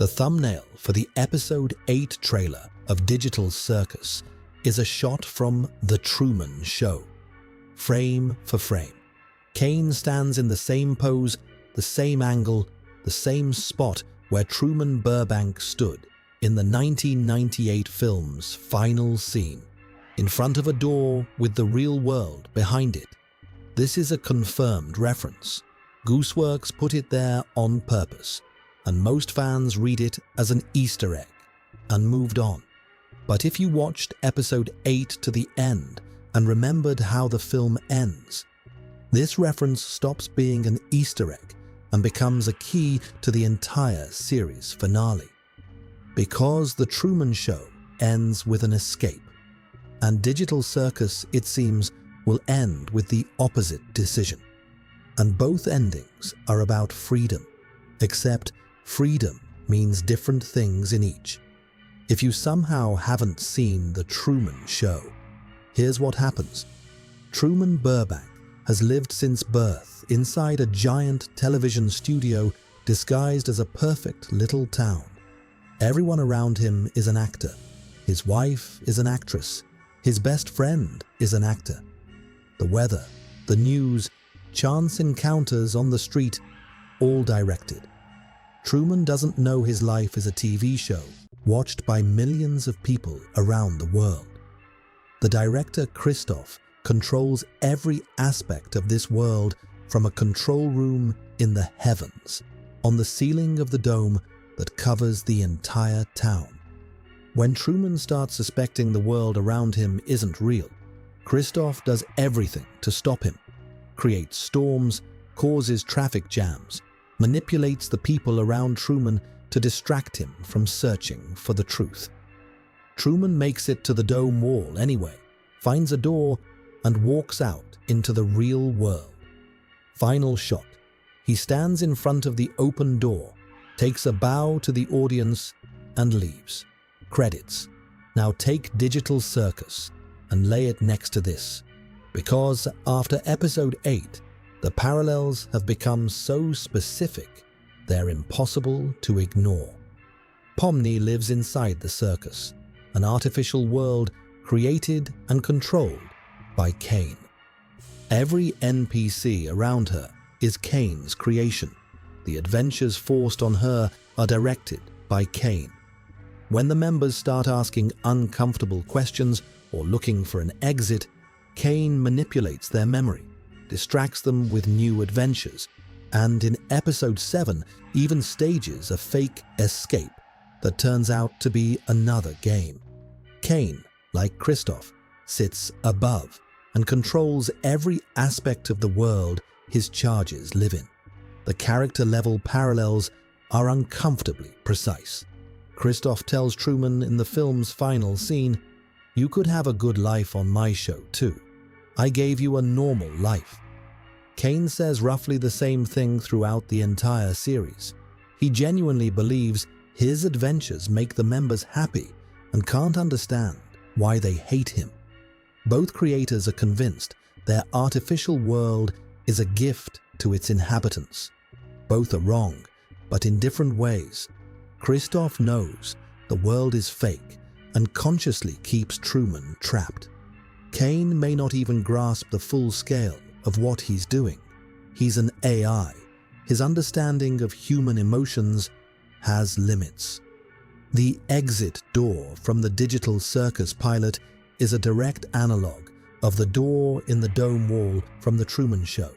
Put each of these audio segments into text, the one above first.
The thumbnail for the Episode 8 trailer of Digital Circus is a shot from The Truman Show. Frame for frame, Caine stands in the same pose, the same angle, the same spot where Truman Burbank stood in the 1998 film's final scene, in front of a door with the real world behind it. This is a confirmed reference. Gooseworx put it there on purpose, and most fans read it as an Easter egg and moved on. But if you watched Episode 8 to the end and remembered how the film ends, this reference stops being an Easter egg and becomes a key to the entire series finale. Because The Truman Show ends with an escape, and Digital Circus, it seems, will end with the opposite decision. And both endings are about freedom, except freedom means different things in each. If you somehow haven't seen The Truman Show, here's what happens. Truman Burbank has lived since birth inside a giant television studio disguised as a perfect little town. Everyone around him is an actor. His wife is an actress. His best friend is an actor. The weather, the news, chance encounters on the street, all directed. Truman doesn't know his life is a TV show watched by millions of people around the world. The director Christof controls every aspect of this world from a control room in the heavens, on the ceiling of the dome that covers the entire town. When Truman starts suspecting the world around him isn't real, Christof does everything to stop him, creates storms, causes traffic jams, manipulates the people around Truman to distract him from searching for the truth. Truman makes it to the dome wall anyway, finds a door, and walks out into the real world. Final shot. He stands in front of the open door, takes a bow to the audience, and leaves. Credits. Now take Digital Circus and lay it next to this, because after Episode 8, the parallels have become so specific, they're impossible to ignore. Pomni lives inside the circus, an artificial world created and controlled by Caine. Every NPC around her is Caine's creation. The adventures forced on her are directed by Caine. When the members start asking uncomfortable questions or looking for an exit, Caine manipulates their memory, distracts them with new adventures, and in Episode 7 even stages a fake escape that turns out to be another game. Caine, like Christof, sits above and controls every aspect of the world his charges live in. The character-level parallels are uncomfortably precise. Christof tells Truman in the film's final scene, "You could have a good life on my show too. I gave you a normal life." Caine says roughly the same thing throughout the entire series. He genuinely believes his adventures make the members happy and can't understand why they hate him. Both creators are convinced their artificial world is a gift to its inhabitants. Both are wrong, but in different ways. Christof knows the world is fake and consciously keeps Truman trapped. Caine may not even grasp the full scale of what he's doing. He's an AI. His understanding of human emotions has limits. The exit door from the Digital Circus pilot is a direct analog of the door in the dome wall from The Truman Show.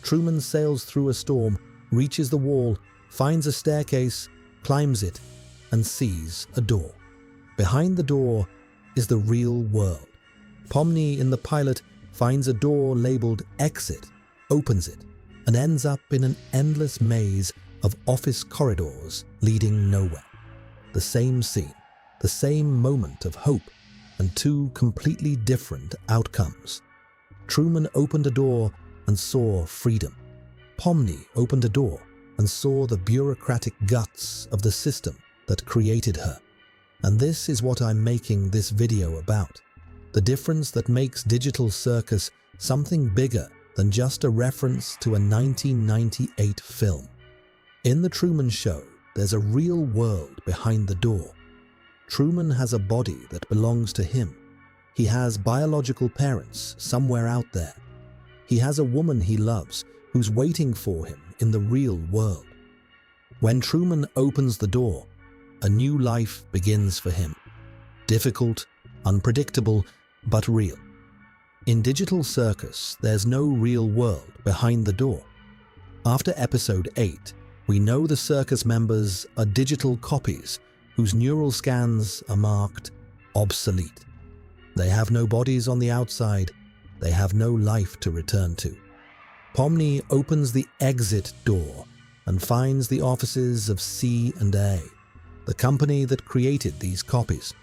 Truman sails through a storm, reaches the wall, finds a staircase, climbs it, and sees a door. Behind the door is the real world. Pomni in the pilot finds a door labeled Exit, opens it, and ends up in an endless maze of office corridors leading nowhere. The same scene, the same moment of hope, and two completely different outcomes. Truman opened a door and saw freedom. Pomni opened a door and saw the bureaucratic guts of the system that created her. And this is what I'm making this video about. The difference that makes Digital Circus something bigger than just a reference to a 1998 film. In The Truman Show, there's a real world behind the door. Truman has a body that belongs to him. He has biological parents somewhere out there. He has a woman he loves who's waiting for him in the real world. When Truman opens the door, a new life begins for him. Difficult, unpredictable, but real. In Digital Circus, there's no real world behind the door. After episode 8, we know the circus members are digital copies whose neural scans are marked obsolete. They have no bodies on the outside. They have no life to return to. Pomni opens the exit door and finds the offices of C&A, the company that created these copies.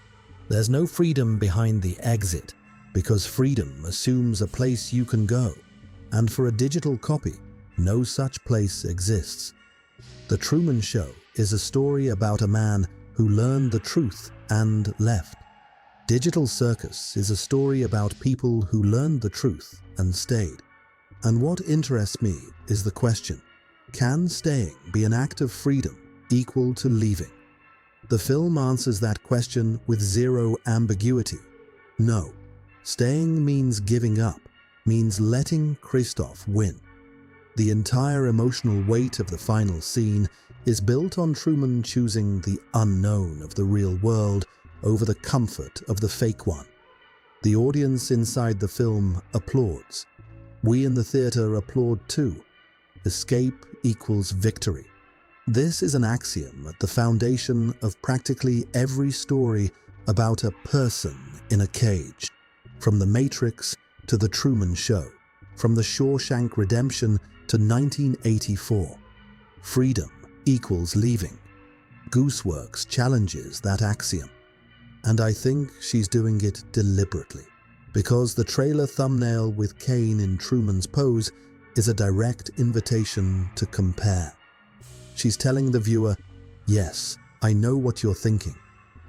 There's no freedom behind the exit, because freedom assumes a place you can go, and for a digital copy, no such place exists. The Truman Show is a story about a man who learned the truth and left. Digital Circus is a story about people who learned the truth and stayed. And what interests me is the question, can staying be an act of freedom equal to leaving? The film answers that question with zero ambiguity. No, staying means giving up, means letting Christof win. The entire emotional weight of the final scene is built on Truman choosing the unknown of the real world over the comfort of the fake one. The audience inside the film applauds. We in the theater applaud too. Escape equals victory. This is an axiom at the foundation of practically every story about a person in a cage. From The Matrix to The Truman Show, from The Shawshank Redemption to 1984. Freedom equals leaving. Gooseworx challenges that axiom. And I think she's doing it deliberately, because the trailer thumbnail with Caine in Truman's pose is a direct invitation to compare. She's telling the viewer, yes, I know what you're thinking.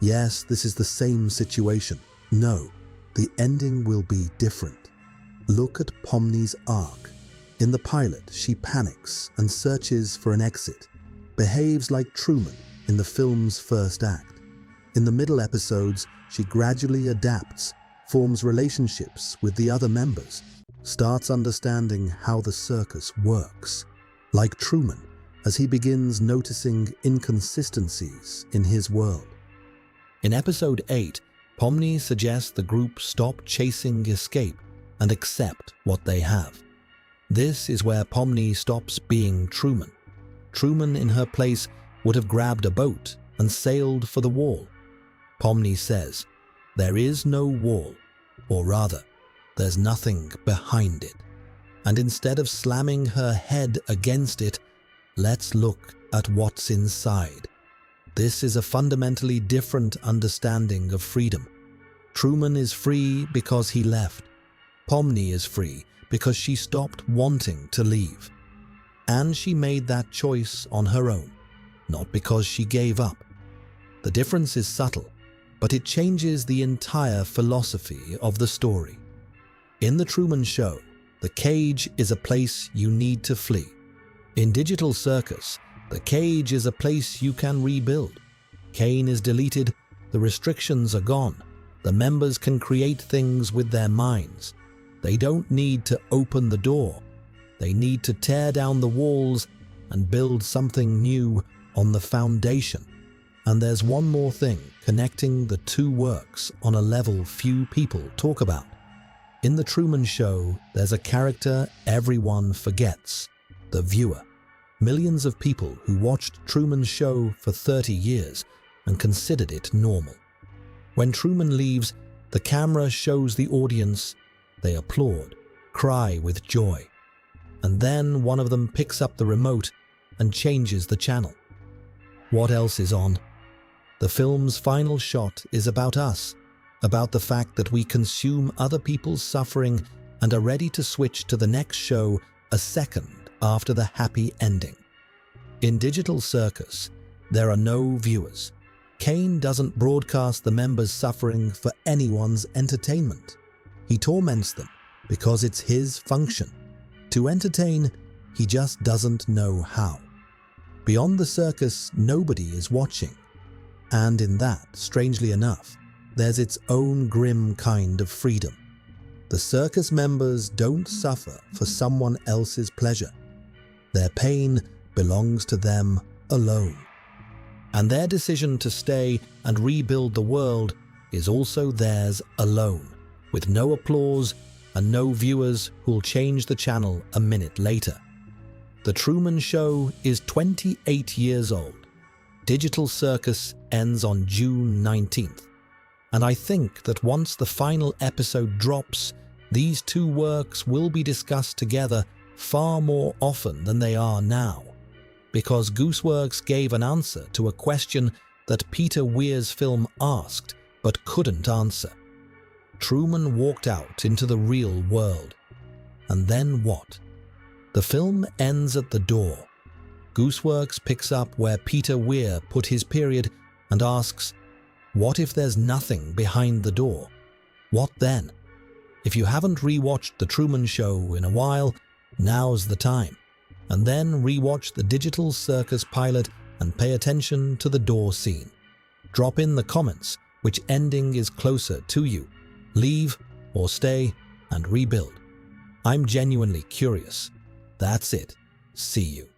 Yes, this is the same situation. No, the ending will be different. Look at Pomni's arc. In the pilot, she panics and searches for an exit, behaves like Truman in the film's first act. In the middle episodes, she gradually adapts, forms relationships with the other members, starts understanding how the circus works. Like Truman, as he begins noticing inconsistencies in his world. In episode 8, Pomni suggests the group stop chasing escape and accept what they have. This is where Pomni stops being Truman. Truman, in her place, would have grabbed a boat and sailed for the wall. Pomni says, there is no wall, or rather, there's nothing behind it. And instead of slamming her head against it, let's look at what's inside. This is a fundamentally different understanding of freedom. Truman is free because he left. Pomni is free because she stopped wanting to leave. And she made that choice on her own, not because she gave up. The difference is subtle, but it changes the entire philosophy of the story. In The Truman Show, the cage is a place you need to flee. In Digital Circus, the cage is a place you can rebuild. Caine is deleted, the restrictions are gone. The members can create things with their minds. They don't need to open the door. They need to tear down the walls and build something new on the foundation. And there's one more thing connecting the two works on a level few people talk about. In The Truman Show, there's a character everyone forgets, the viewer. Millions of people who watched Truman's show for 30 years and considered it normal. When Truman leaves, the camera shows the audience. They applaud, cry with joy. And then one of them picks up the remote and changes the channel. What else is on? The film's final shot is about us, about the fact that we consume other people's suffering and are ready to switch to the next show a second after the happy ending. In Digital Circus, there are no viewers. Caine doesn't broadcast the members' suffering for anyone's entertainment. He torments them because it's his function. To entertain, he just doesn't know how. Beyond the circus, nobody is watching. And in that, strangely enough, there's its own grim kind of freedom. The circus members don't suffer for someone else's pleasure. Their pain belongs to them alone. And their decision to stay and rebuild the world is also theirs alone, with no applause and no viewers who'll change the channel a minute later. The Truman Show is 28 years old. Digital Circus ends on June 19th. And I think that once the final episode drops, these two works will be discussed together far more often than they are now, because Gooseworx gave an answer to a question that Peter Weir's film asked but couldn't answer. Truman walked out into the real world. And then what? The film ends at the door. Gooseworx picks up where Peter Weir put his period and asks, what if there's nothing behind the door? What then? If you haven't rewatched The Truman Show in a while, now's the time. And then rewatch the Digital Circus pilot and pay attention to the door scene. Drop in the comments which ending is closer to you. Leave or stay and rebuild. I'm genuinely curious. That's it. See you.